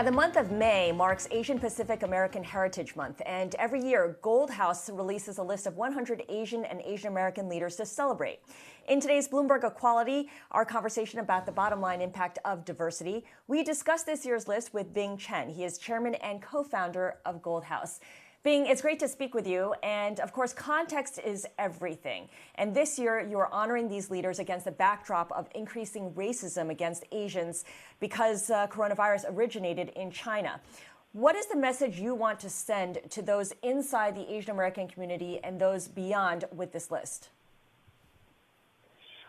The month of May marks Asian Pacific American Heritage Month, and every year, Gold House releases a list of 100 Asian and Asian American leaders to celebrate. In today's Bloomberg Equality, our conversation about the bottom line impact of diversity, we discuss this year's list with Bing Chen. He is chairman and co-founder of Gold House. Bing, it's great to speak with you. And of course, context is everything. And this year, you are honoring these leaders against the backdrop of increasing racism against Asians because coronavirus originated in China. What is the message you want to send to those inside the Asian American community and those beyond with this list?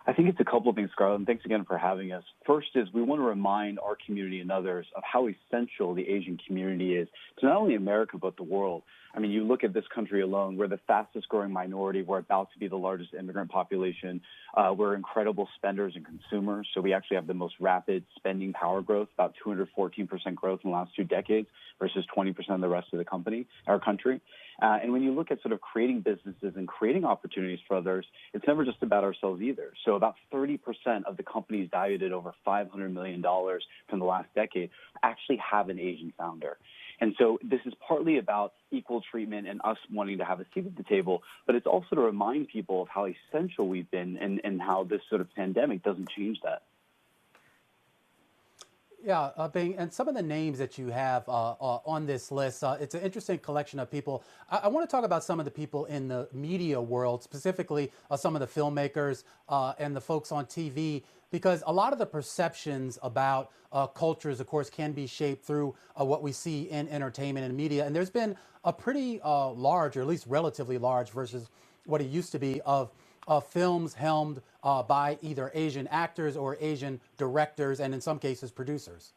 I think it's a couple of things, Scarlet, and thanks again for having us. First is we want to remind our community and others of how essential the Asian community is to not only America, but the world. I mean, you look at this country alone, we're the fastest growing minority. We're about to be the largest immigrant population. We're incredible spenders and consumers. So we actually have the most rapid spending power growth, about 214% growth in the last 2 decades versus 20% of the rest of our country. And when you look at sort of creating businesses and creating opportunities for others, it's never just about ourselves either. So about 30% of the companies valued at over $500 million from the last decade actually have an Asian founder. And so this is partly about equal treatment and us wanting to have a seat at the table, but it's also to remind people of how essential we've been and how this sort of pandemic doesn't change that. Yeah, Bing, and some of the names that you have on this list, it's an interesting collection of people. I want to talk about some of the people in the media world, specifically some of the filmmakers and the folks on TV, because a lot of the perceptions about cultures, of course, can be shaped through what we see in entertainment and media. And there's been a pretty large, or at least relatively large versus what it used to be, of films helmed by either Asian actors or Asian directors, and in some cases, producers.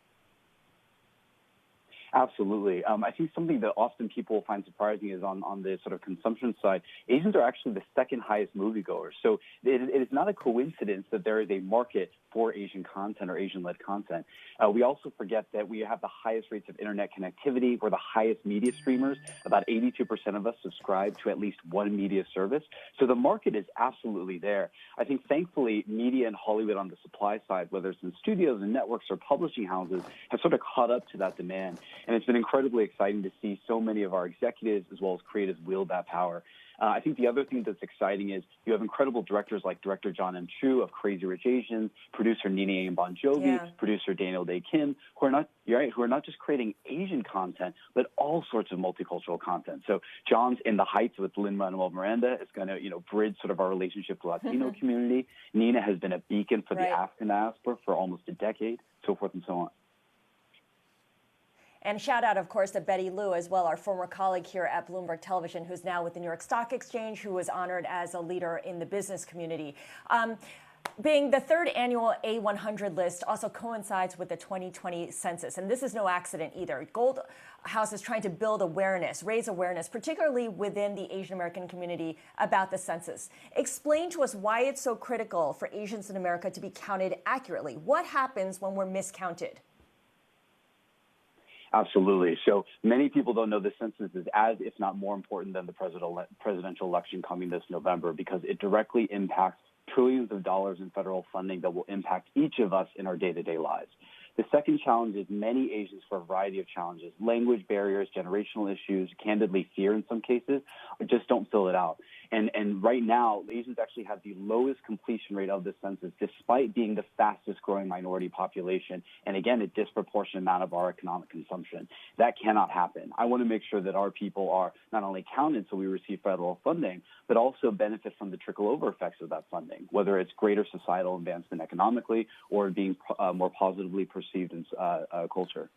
Absolutely. I think something that often people find surprising is on the sort of consumption side, Asians are actually the second highest moviegoers. So it is not a coincidence that there is a market for Asian content or Asian-led content. We also forget that we have the highest rates of internet connectivity. We're the highest media streamers. About 82% of us subscribe to at least one media service. So the market is absolutely there. I think, thankfully, media and Hollywood on the supply side, whether it's in studios and networks or publishing houses, have sort of caught up to that demand. And it's been incredibly exciting to see so many of our executives as well as creatives wield that power. I think the other thing that's exciting is you have incredible directors like director John M. Chu of Crazy Rich Asians, producer Nina Yang Bon Jovi, producer Daniel Day Kim, who are not just creating Asian content, but all sorts of multicultural content. So John's In the Heights with Lin-Manuel Miranda is going to, bridge sort of our relationship to the Latino community. Nina has been a beacon for the African diaspora for almost a decade, so forth and so on. And shout out, of course, to Betty Liu as well, our former colleague here at Bloomberg Television, who's now with the New York Stock Exchange, who was honored as a leader in the business community. Bing, the third annual A100 list also coincides with the 2020 census, and this is no accident either. Gold House is trying to build awareness, raise awareness, particularly within the Asian American community about the census. Explain to us why it's so critical for Asians in America to be counted accurately. What happens when we're miscounted? Absolutely. So many people don't know the census is as, if not more important than the presidential election coming this November, because it directly impacts trillions of dollars in federal funding that will impact each of us in our day-to-day lives. The second challenge is many Asians, for a variety of challenges, language barriers, generational issues, candidly fear in some cases, just don't fill it out. And right now, Asians actually have the lowest completion rate of the census, despite being the fastest growing minority population, and again, a disproportionate amount of our economic consumption. That cannot happen. I want to make sure that our people are not only counted so we receive federal funding, but also benefit from the trickle-over effects of that funding, whether it's greater societal advancement economically or being more positively perceived in culture.